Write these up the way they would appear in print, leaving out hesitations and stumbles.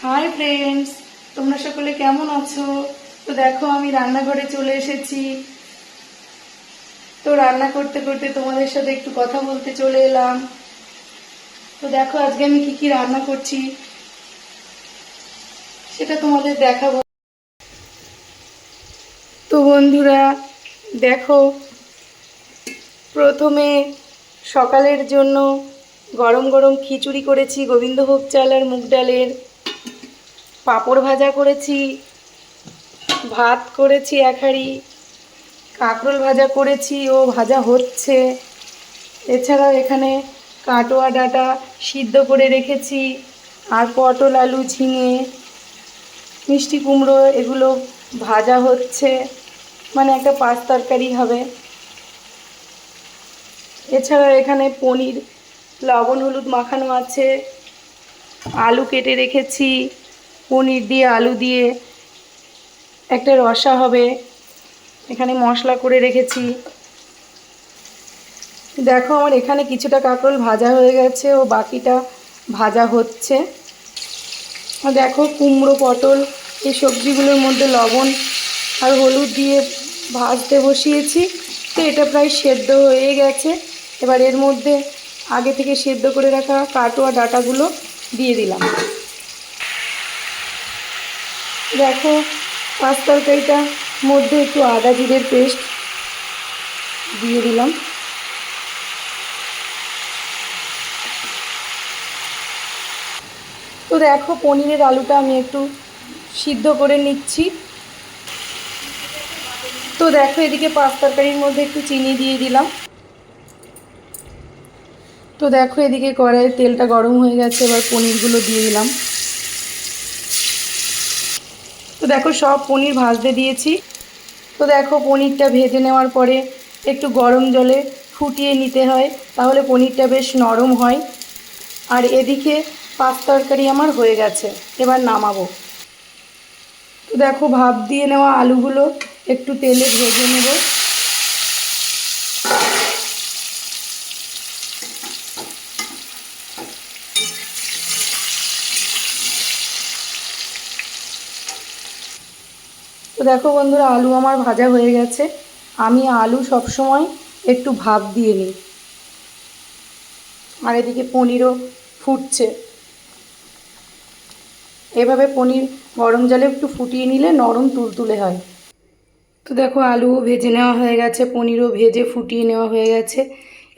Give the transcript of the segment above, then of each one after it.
Hi friends, তোমরা সকলে কেমন আছো? তো দেখো আমি রান্নাঘরে চলে এসেছি। তো রান্না করতে করতে তোমাদের সাথে একটু কথা বলতে চলে এলাম। তো দেখো আজকে আমি কি কি রান্না করছি সেটা তোমাদের দেখাবো। তো বন্ধুরা দেখো, প্রথমে সকালের জন্য গরম গরম খিচুড়ি করেছি গোবিন্দভোগ চাল আর মুগ ডালের। পাঁপড় ভাজা করেছি, ভাত করেছি এক হাঁড়ি, কাঁকরোল ভাজা করেছি ও ভাজা হচ্ছে। এছাড়াও এখানে কাটোয়া ডাঁটা সিদ্ধ করে রেখেছি, আর পটল আলু ঝিঙে মিষ্টি কুমড়ো এগুলো ভাজা হচ্ছে, মানে একটা পাঁচ তরকারি হবে। এছাড়াও এখানে পনির লবণ হলুদ মাখানো আছে, আলু কেটে রেখেছি, পনির দিয়ে আলু দিয়ে একটা রসা হবে। এখানে মশলা করে রেখেছি। দেখো আমার এখানে কিছুটা কাঁকরোল ভাজা হয়ে গেছে ও বাকিটা ভাজা হচ্ছে। দেখো কুমড়ো পটল এই সবজিগুলোর মধ্যে লবণ আর হলুদ দিয়ে ভাজতে বসিয়েছি। তো এটা প্রায় সেদ্ধ হয়ে গেছে। এবার এর মধ্যে আগে থেকে সেদ্ধ করে রাখা কাটোয়া ডাঁটাগুলো দিয়ে দিলাম। দেখো পাঁচ তরকারিটার মধ্যে একটু আদা জিরের পেস্ট দিয়ে দিলাম। তো দেখো পনিরের আলুটা আমি একটু সিদ্ধ করে নিচ্ছি। তো দেখো এদিকে পাঁচ তরকারির মধ্যে একটু চিনি দিয়ে দিলাম। তো দেখো এদিকে কড়াইয়ের তেলটা গরম হয়ে গেছে, এবার পনিরগুলো দিয়ে দিলাম। তো দেখো সব পনির ভাজতে দিয়েছি। তো দেখো পনিরটা ভেজে নেওয়ার পরে একটু গরম জলে ফুটিয়ে নিতে হয়, তাহলে পনিরটা বেশ নরম হয়। আর এদিকে পাঁচ তরকারি আমার হয়ে গেছে, এবার নামাবো। তো দেখো ভাপ দিয়ে নেওয়া আলুগুলো একটু তেলে ভেজে নেব। তো দেখো বন্ধুরা আলু আমার ভাজা হয়ে গেছে। আমি আলু সবসময় একটু ভাপ দিয়ে নিই। আর এদিকে পনিরও ফুটছে। এভাবে পনির গরম জলে একটু ফুটিয়ে নিলে নরম তুলতুলে হয়। তো দেখো আলুও ভেজে নেওয়া হয়ে গেছে, পনিরও ভেজে ফুটিয়ে নেওয়া হয়ে গেছে।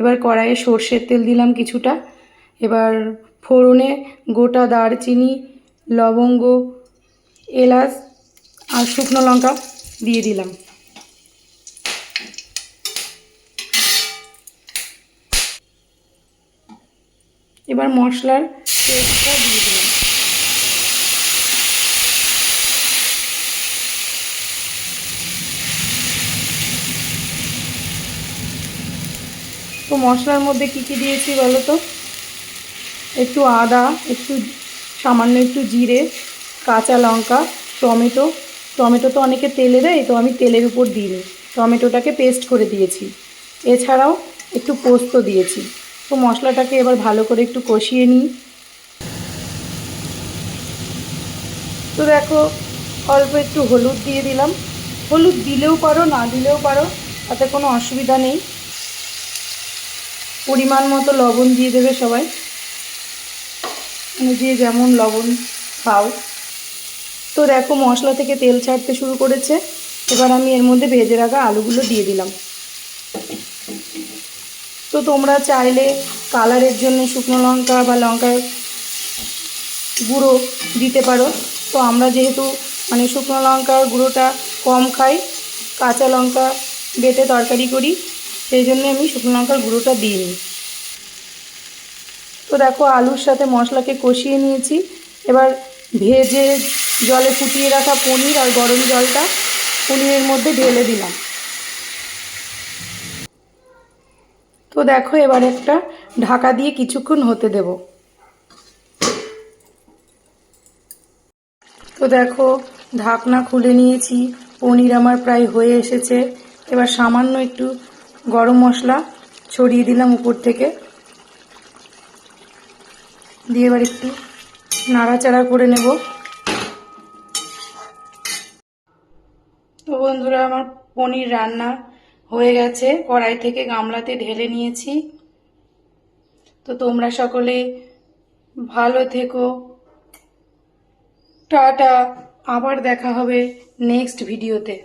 এবার কড়াইয়ে সর্ষের তেল দিলাম কিছুটা। এবার ফোড়নে গোটা দারচিনি, লবঙ্গ, এলাচ আর শুকনো লঙ্কা দিয়ে দিলাম। এবার মশলার পেস্টটা দিয়ে দিলাম। তো মশলার মধ্যে কী কী দিয়েছি বলো তো? একটু আদা, একটু সামান্য একটু জিরে, কাঁচা লঙ্কা, টমেটো। টমেটো তো অনেকে তেলে দেয়, তো আমি তেলের উপর দিইনি, টমেটোটাকে পেস্ট করে দিয়েছি। এছাড়াও একটু পোস্ত দিয়েছি। তো মশলাটাকে এবার ভালো করে একটু কষিয়ে নিই। তো দেখো অল্প একটু হলুদ দিয়ে দিলাম। হলুদ দিলেও পারো না দিলেও পারো, তাতে কোনো অসুবিধা নেই। পরিমাণ মতো লবণ দিয়ে দেবে সবাই, মানে যে যেমন লবণ খাও। তো দেখো মশলা থেকে তেল ছাড়তে শুরু করেছে। এবার আমি এর মধ্যে ভেজে রাখা আলুগুলো দিয়ে দিলাম। তো তোমরা চাইলে কালারের জন্য শুকনো লঙ্কা বা লঙ্কার গুঁড়ো দিতে পারো। তো আমরা যেহেতু মানে শুকনো লঙ্কার গুঁড়োটা কম খাই, কাঁচা লঙ্কা বেটে তরকারি করি, সেই জন্য আমি শুকনো লঙ্কার গুঁড়োটা দিইনি। তো দেখো আলুর সাথে মশলাকে কষিয়ে নিয়েছি। এবার ভেজে জলে ফুটিয়ে রাখা পনির আর গরম জলটা পনিরের মধ্যে ঢেলে দিলাম। তো দেখো এবার একটা ঢাকা দিয়ে কিছুক্ষণ হতে দেব। তো দেখো ঢাকনা খুলে নিয়েছি, পনির আমার প্রায় হয়ে এসেছে। এবার সামান্য একটু গরম মশলা ছড়িয়ে দিলাম উপর থেকে, দিয়ে এবার একটু নাড়াচাড়া করে নেব। তো বন্ধুরা, আমার পনির রান্না হয়ে গেছে, কড়াই থেকে গামলাতে ঢেলে নিয়েছি। তো তোমরা সকলে ভালো থেকো, টাটা, আবার দেখা হবে নেক্সট ভিডিওতে।